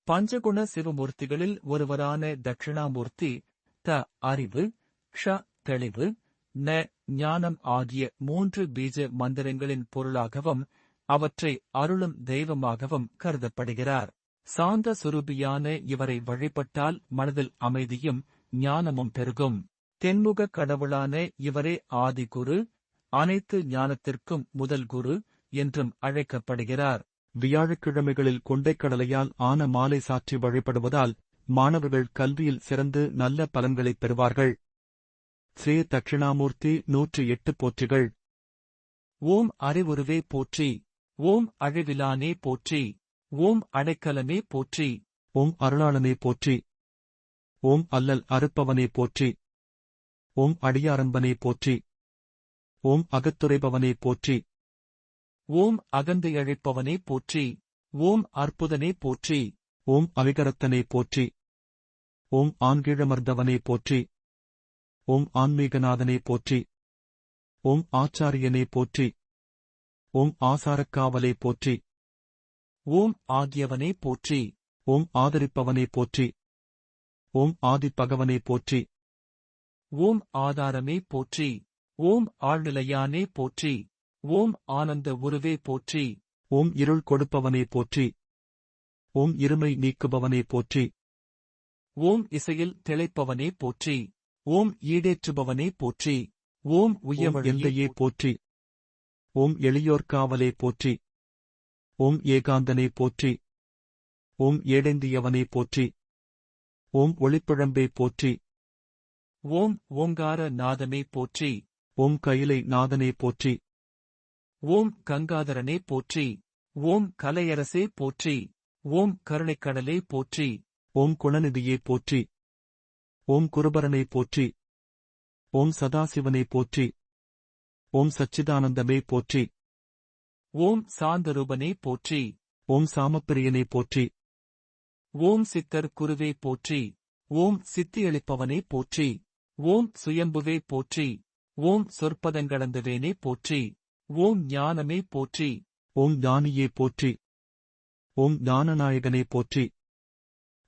பஞ்சகுண சிவமூர்த்திகளில் ஒருவரான தட்சிணாமூர்த்தி த அறிவு, க்ஷ தெளிவு, ந ஞானம் ஆகிய 3 பீஜ மந்திரங்களின் பொருளாகவும் அவற்றை அருளும் தெய்வமாகவும் கருதப்படுகிறார். சாந்த சுரூபியான இவரை வழிபட்டால் மனதில் அமைதியும் ஞானமும் பெருகும். தென்முக கடவுளான இவரே ஆதிகுரு, அனைத்து ஞானத்திற்கும் முதல் குரு என்றும் அழைக்கப்படுகிறார். வியாழக்கிழமைகளில் கொண்டைக்கடலையால் ஆன மாலை சாற்றி வழிபடுவதால் மாணவர்கள் கல்வியில் சிறந்து நல்ல பலன்களைப் பெறுவார்கள். ஸ்ரீ தட்சிணாமூர்த்தி 108 போற்றிகள். ஓம் அறிவுருவே போற்றி. ஓம் அழிவிலானே போற்றி. ஓம் அடைக்கலமே போற்றி. ஓம் அருளாளனே போற்றி. ஓம் அல்லல் அறுப்பவனே போற்றி. ஓம் அடியாரன்பனே போற்றி. ஓம் அகத்துரைபவனே போற்றி. ஓம் அகந்தையழிப்பவனே போற்றி. ஓம் அற்புதனே போற்றி. ஓம் அவிகரத்தனே போற்றி. ஓம் ஆண்கிழமர்ந்தவனே போற்றி. ஓம் ஆன்மீகநாதனே போற்றி. ஓம் ஆச்சாரியனே போற்றி. ஓம் ஆசாரக்காவலே போற்றி. ஓம் ஆகியவனே போற்றி. ஓம் ஆதரிப்பவனே போற்றி. ஓம் ஆதிப்பகவனே போற்றி. ஓம் ஆதாரமே போற்றி. ஓம் ஆழ்நிலையானே போற்றி. ஓம் ஆனந்த உருவே போற்றி. ஓம் இருள் கொடுப்பவனே போற்றி. ஓம் இருமை நீக்குபவனே போற்றி. ஓம் இசையில் திளைப்பவனே போற்றி. ஓம் ஈடேற்றுபவனே போற்றி. ஓம் உய்யவழியே போற்றி. ஓம் எளியோர்காவலே போற்றி. ஓம் ஏகாந்தனே போற்றி. ஓம் ஏடேந்தியவனே போற்றி. ஓம் ஒளிப்பிழம்பே போற்றி. ஓம் ஓங்கார நாதமே போற்றி. ஓம் கைலை நாதனே போற்றி. ஓம் கங்காதரனே போற்றி. ஓம் கலையரசே போற்றி. ஓம் கருணைக்கடலே போற்றி. ஓம் குணநிதியே போற்றி. ஓம் குருபரனே போற்றி. ஓம் சதாசிவனே போற்றி. ஓம் சச்சிதானந்தமே போற்றி. ஓம் சாந்தரூபனே போற்றி. ஓம் சாமப்பிரியனே போற்றி. ஓம் சித்தர் குருவே போற்றி. ஓம் சித்தியளிப்பவனே போற்றி. ஓம் சுயம்புவே போற்றி. ஓம் சொற்பதங்களந்தவேனே போற்றி. ஓம் ஞானமே போற்றி. ஓம் ஞானியே போற்றி. ஓம் ஞானநாயகனே போற்றி.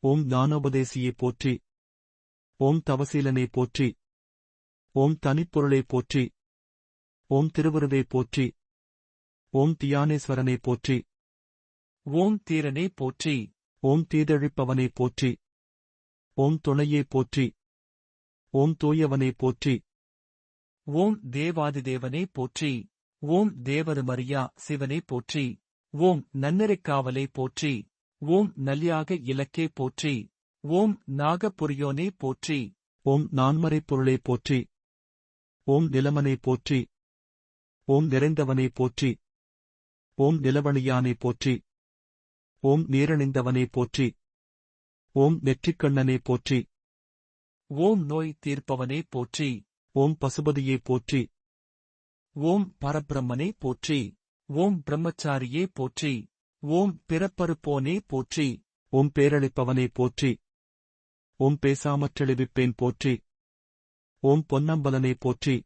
ஓம் ஞானோபதேசியே போற்றி. ஓம் தவசீலனே போற்றி. ஓம் தனிப்பொருளே போற்றி. ஓம் திருவருவே போற்றி. ஓம் தியானேஸ்வரனே போற்றி. ஓம் தீரனே போற்றி. ஓம் தீதழிப்பவனே போற்றி. ஓம் துணையே போற்றி. ஓம் தூயவனே போற்றி. ஓம் தேவாதிதேவனே போற்றி. ஓம் தேவருமறியா சிவனே போற்றி. ஓம் நன்னெறிக்காவலே போற்றி. ஓம் நல்யாக இலக்கே போற்றி. ஓம் நாகப்புரியோனே போற்றி. ஓம் நான்மறைப் பொருளே போற்றி. ஓம் நிலமனே போற்றி. ஓம் நிறைந்தவனே போற்றி. ஓம் நிலவணியானே போற்றி. ஓம் நீரணிந்தவனே போற்றி. ஓம் நெற்றிக்கண்ணனே போற்றி. ஓம் நோய் தீர்ப்பவனே போற்றி. ஓம் பசுபதியே போற்றி. ஓம் பரபிரம்மனே போற்றி. ஓம் பிரம்மச்சாரியே போற்றி. ஓம் பிறப்பறுப்போனே போற்றி. ஓம் பேரளிப்பவனே போற்றி. ஓம் பேசாமற்றெளிவிப்பேன் போற்றி. ஓம் பொன்னம்பலனே போற்றி.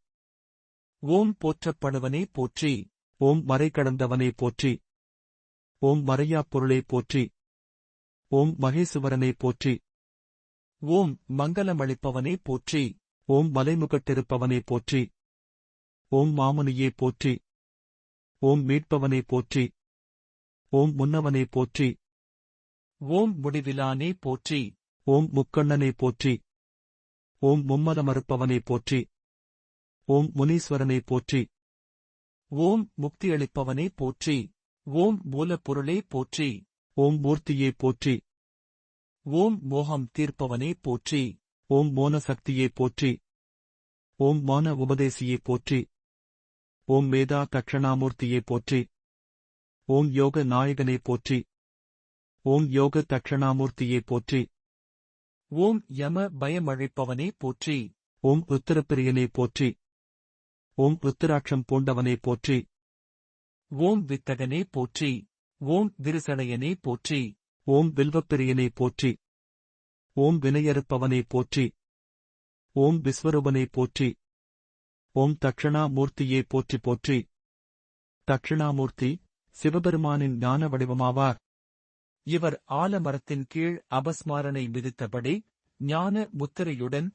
ஓம் போற்றப்படுவனே போற்றி. ஓம் மறை கடந்தவனே போற்றி. ஓம் மறையாப் பொருளே போற்றி. ஓம் மகேசுவரனே போற்றி. ஓம் மங்களமளிப்பவனே போற்றி. ஓம் மலைமுகட்டிருப்பவனே போற்றி. ஓம் மாமுனியே போற்றி. ஓம் மீட்பவனே போற்றி. ஓம் முன்னவனே போற்றி. ஓம் முடிவிலானே போற்றி. ஓம் முக்கண்ணனே போற்றி. ஓம் மும்மத மறுப்பவனே போற்றி. ஓம் முனீஸ்வரனே போற்றி. ஓம் முக்தியளிப்பவனே போற்றி. ஓம் மூலப்பொருளே போற்றி. ஓம் மூர்த்தியே போற்றி. ஓம் மோகம் தீர்ப்பவனே போற்றி. ஓம் மோன சக்தியே போற்றி. ஓம் மான உபதேசியே போற்றி. ஓம் மேதா தட்சணாமூர்த்தியே போற்றி. ஓம் யோக நாயகனே போற்றி. ஓம் யோக தட்சணாமூர்த்தியே போற்றி. ஓம் யம பயமழிப்பவனே போற்றி. ஓம் உத்தரப்பிரியனே போற்றி. ஓம் உத்தராட்சம் பூண்டவனே போற்றி. ஓம் வித்தகனே போற்றி. ஓம் விரிசடையனே போற்றி. ஓம் வில்வப்பிரியனே போற்றி. ஓம் வினையறுப்பவனே போற்றி. ஓம் விஸ்வரூபனே போற்றி. ஓம் தட்சணாமூர்த்தியே போற்றி போற்றி. தட்சிணாமூர்த்தி சிவபெருமானின் ஞான வடிவமாவார். இவர் ஆலமரத்தின் கீழ் அபஸ்மாரனை மிதித்தபடி, ஞான முத்திரையுடன்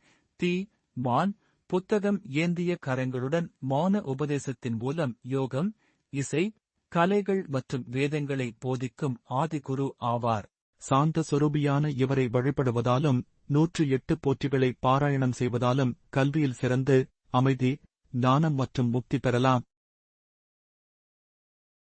மான் புத்தகம் ஏந்திய கரங்களுடன் மௌன உபதேசத்தின் மூலம் யோகம், இசை, கலைகள் மற்றும் வேதங்களை போதிக்கும் ஆதிகுரு ஆவார். சாந்த சொரூபியான இவரை வழிபடுவதாலும் 108 போற்றிகளை பாராயணம் செய்வதாலும் கல்வியில் சிறந்து அமைதி, ஞானம் மற்றும் முக்தி பெறலாம்.